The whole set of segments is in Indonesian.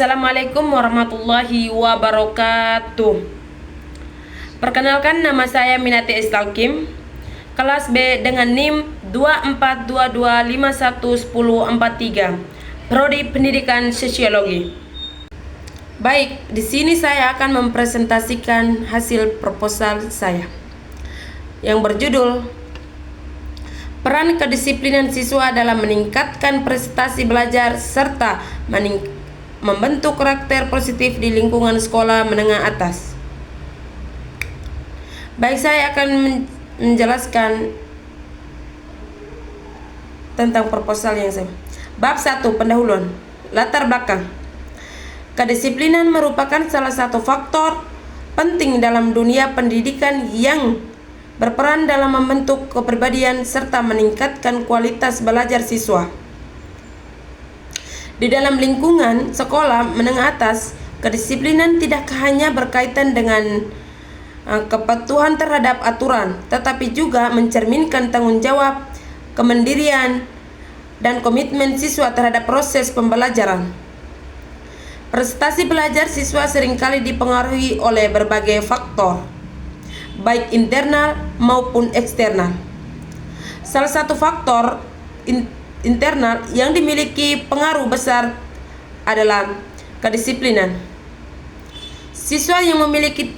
Assalamualaikum warahmatullahi wabarakatuh. Perkenalkan, nama saya Minati Estalkim, kelas B dengan NIM 2422511043, Prodi Pendidikan Sosiologi. Baik, di sini saya akan mempresentasikan hasil proposal saya yang berjudul Peran Kedisiplinan Siswa dalam Meningkatkan Prestasi Belajar serta Membentuk Karakter Positif di Lingkungan Sekolah Menengah Atas. Baik, saya akan menjelaskan tentang proposal yang saya. Bab 1, pendahuluan. Latar belakang. Kedisiplinan merupakan salah satu faktor penting dalam dunia pendidikan yang berperan dalam membentuk kepribadian serta meningkatkan kualitas belajar siswa. Di dalam lingkungan sekolah menengah atas, kedisiplinan tidak hanya berkaitan dengan kepatuhan terhadap aturan, tetapi juga mencerminkan tanggung jawab, kemandirian, dan komitmen siswa terhadap proses pembelajaran. Prestasi belajar siswa seringkali dipengaruhi oleh berbagai faktor, baik internal maupun eksternal. Salah satu faktor internal yang dimiliki pengaruh besar adalah kedisiplinan. Siswa yang memiliki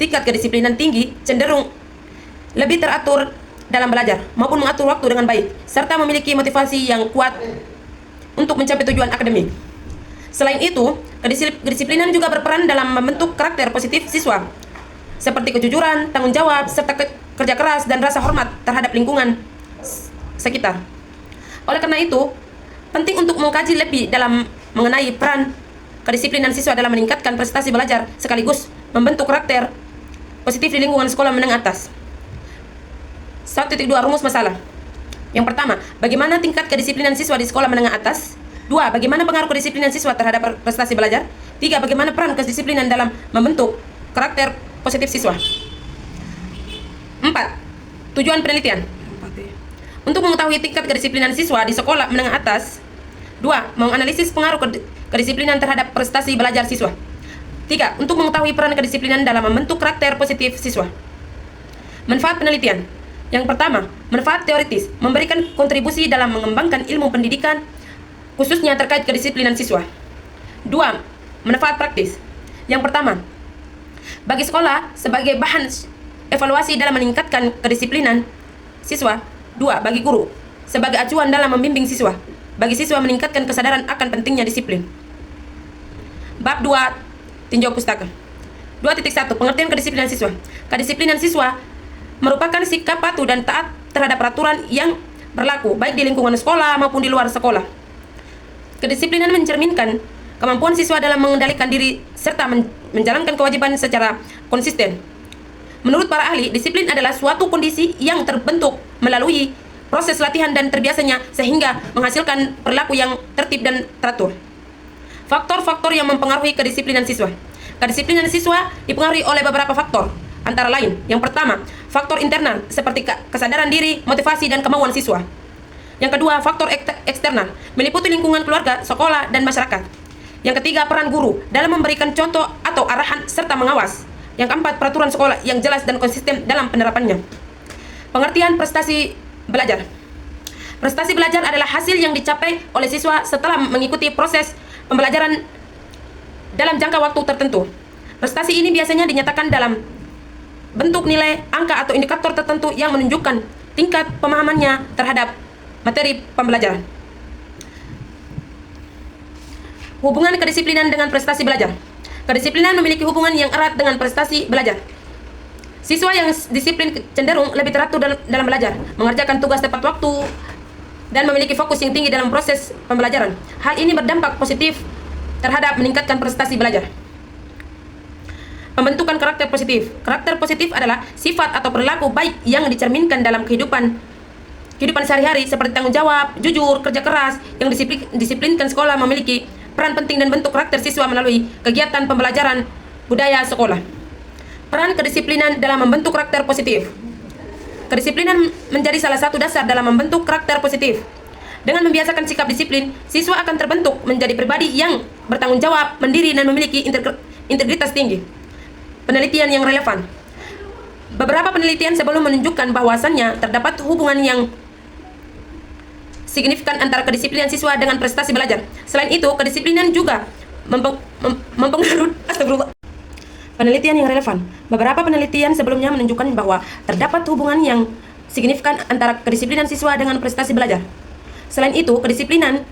tingkat kedisiplinan tinggi cenderung lebih teratur dalam belajar maupun mengatur waktu dengan baik, serta memiliki motivasi yang kuat untuk mencapai tujuan akademik. Selain itu, kedisiplinan juga berperan dalam membentuk karakter positif siswa, seperti kejujuran, tanggung jawab, serta kerja keras dan rasa hormat terhadap lingkungan sekitar. Oleh karena itu, penting untuk mengkaji lebih dalam mengenai peran kedisiplinan siswa dalam meningkatkan prestasi belajar sekaligus membentuk karakter positif di lingkungan sekolah menengah atas. 1.2 Rumus masalah. Yang pertama, bagaimana tingkat kedisiplinan siswa di sekolah menengah atas? 2. Bagaimana pengaruh kedisiplinan siswa terhadap prestasi belajar? 3. Bagaimana peran kedisiplinan dalam membentuk karakter positif siswa? 4. Tujuan penelitian. Untuk mengetahui tingkat kedisiplinan siswa di sekolah menengah atas. 2. Menganalisis pengaruh kedisiplinan terhadap prestasi belajar siswa. 3. Untuk mengetahui peran kedisiplinan dalam membentuk karakter positif siswa. Manfaat penelitian. Yang pertama, manfaat teoritis, memberikan kontribusi dalam mengembangkan ilmu pendidikan, khususnya terkait kedisiplinan siswa. 2. Manfaat praktis. Yang pertama, bagi sekolah sebagai bahan evaluasi dalam meningkatkan kedisiplinan siswa. 2. Bagi guru sebagai acuan dalam membimbing siswa, bagi siswa meningkatkan kesadaran akan pentingnya disiplin. Bab 2, tinjau pustaka. 2.1 Pengertian kedisiplinan siswa. Kedisiplinan siswa merupakan sikap patuh dan taat terhadap peraturan yang berlaku baik di lingkungan sekolah maupun di luar sekolah. Kedisiplinan mencerminkan kemampuan siswa dalam mengendalikan diri serta menjalankan kewajiban secara konsisten. Menurut para ahli, disiplin adalah suatu kondisi yang terbentuk melalui proses latihan dan terbiasanya sehingga menghasilkan perilaku yang tertib dan teratur. Faktor-faktor yang mempengaruhi kedisiplinan siswa. Kedisiplinan siswa dipengaruhi oleh beberapa faktor, antara lain, yang pertama, faktor internal seperti kesadaran diri, motivasi, dan kemauan siswa. Yang kedua, faktor eksternal, meliputi lingkungan keluarga, sekolah, dan masyarakat. Yang ketiga, peran guru dalam memberikan contoh atau arahan serta mengawas. Yang keempat, peraturan sekolah yang jelas dan konsisten dalam penerapannya. Pengertian prestasi belajar. Prestasi belajar adalah hasil yang dicapai oleh siswa setelah mengikuti proses pembelajaran dalam jangka waktu tertentu. Prestasi ini biasanya dinyatakan dalam bentuk nilai, angka, atau indikator tertentu yang menunjukkan tingkat pemahamannya terhadap materi pembelajaran. Hubungan kedisiplinan dengan prestasi belajar. Kedisiplinan memiliki hubungan yang erat dengan prestasi belajar. Siswa yang disiplin cenderung lebih teratur dalam belajar, mengerjakan tugas tepat waktu, dan memiliki fokus yang tinggi dalam proses pembelajaran. Hal ini berdampak positif terhadap meningkatkan prestasi belajar. Pembentukan karakter positif. Karakter positif adalah sifat atau perilaku baik yang dicerminkan dalam kehidupan sehari-hari seperti tanggung jawab, jujur, kerja keras. Yang disiplinkan sekolah memiliki peran penting dan bentuk karakter siswa melalui kegiatan pembelajaran budaya sekolah. Peran kedisiplinan dalam membentuk karakter positif. Kedisiplinan menjadi salah satu dasar dalam membentuk karakter positif. Dengan membiasakan sikap disiplin, siswa akan terbentuk menjadi pribadi yang bertanggung jawab, mandiri, dan memiliki integritas tinggi. Penelitian yang relevan. Beberapa penelitian sebelum menunjukkan bahwasannya terdapat hubungan yang signifikan antara kedisiplinan siswa dengan prestasi belajar. Selain itu, kedisiplinan juga mempengaruhi penelitian yang relevan. Beberapa penelitian sebelumnya menunjukkan bahwa terdapat hubungan yang signifikan antara kedisiplinan siswa dengan prestasi belajar. Selain itu, kedisiplinan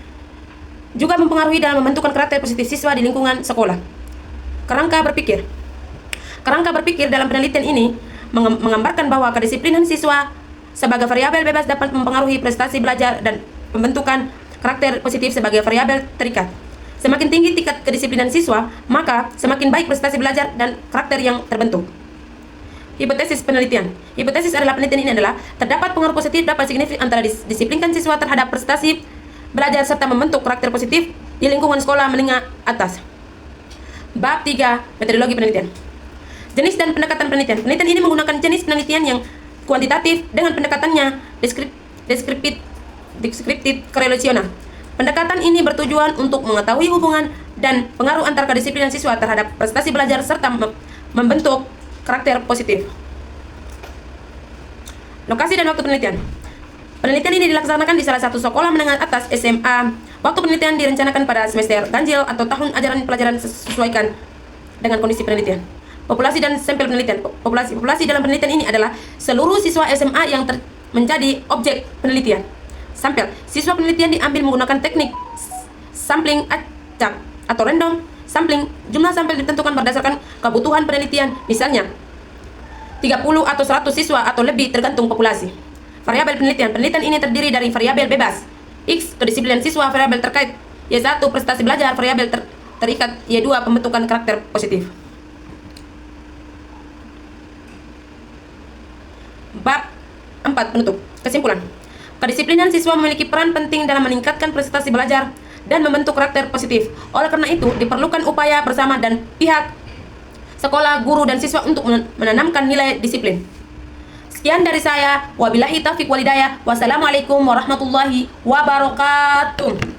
juga mempengaruhi dalam membentukkan karakter positif siswa di lingkungan sekolah. Kerangka berpikir. Kerangka berpikir dalam penelitian ini menggambarkan bahwa kedisiplinan siswa sebagai variabel bebas dapat mempengaruhi prestasi belajar dan pembentukan karakter positif sebagai variabel terikat. Semakin tinggi tingkat kedisiplinan siswa, maka semakin baik prestasi belajar dan karakter yang terbentuk. Hipotesis penelitian. Hipotesis adalah penelitian ini adalah terdapat pengaruh positif dapat signifikan antara disiplinkan siswa terhadap prestasi belajar serta membentuk karakter positif di lingkungan sekolah menengah atas. Bab 3. Metodologi penelitian. Jenis dan pendekatan penelitian. Penelitian ini menggunakan jenis penelitian yang kuantitatif dengan pendekatannya deskriptif korelasional. Pendekatan ini bertujuan untuk mengetahui hubungan dan pengaruh antara kedisiplinan siswa terhadap prestasi belajar serta membentuk karakter positif. Lokasi dan waktu penelitian. Penelitian ini dilaksanakan di salah satu sekolah menengah atas SMA. Waktu penelitian direncanakan pada semester ganjil atau tahun ajaran pelajaran sesuaikan dengan kondisi penelitian. Populasi dan sampel penelitian. Populasi dalam penelitian ini adalah seluruh siswa SMA yang menjadi objek penelitian. Sampel. Siswa penelitian diambil menggunakan teknik sampling acak atau random sampling. Jumlah sampel ditentukan berdasarkan kebutuhan penelitian, misalnya 30 atau 100 siswa atau lebih tergantung populasi. Variabel penelitian. Penelitian ini terdiri dari variabel bebas X, kedisiplinan siswa, variabel terkait Y1, prestasi belajar, variabel terikat Y2, pembentukan karakter positif. Bab 4. Penutup. Kesimpulan. Kedisiplinan siswa memiliki peran penting dalam meningkatkan prestasi belajar dan membentuk karakter positif. Oleh karena itu, diperlukan upaya bersama dan pihak sekolah, guru, dan siswa untuk menanamkan nilai disiplin. Sekian dari saya. Wabillahi taufiq walhidayah. Wassalamualaikum warahmatullahi wabarakatuh.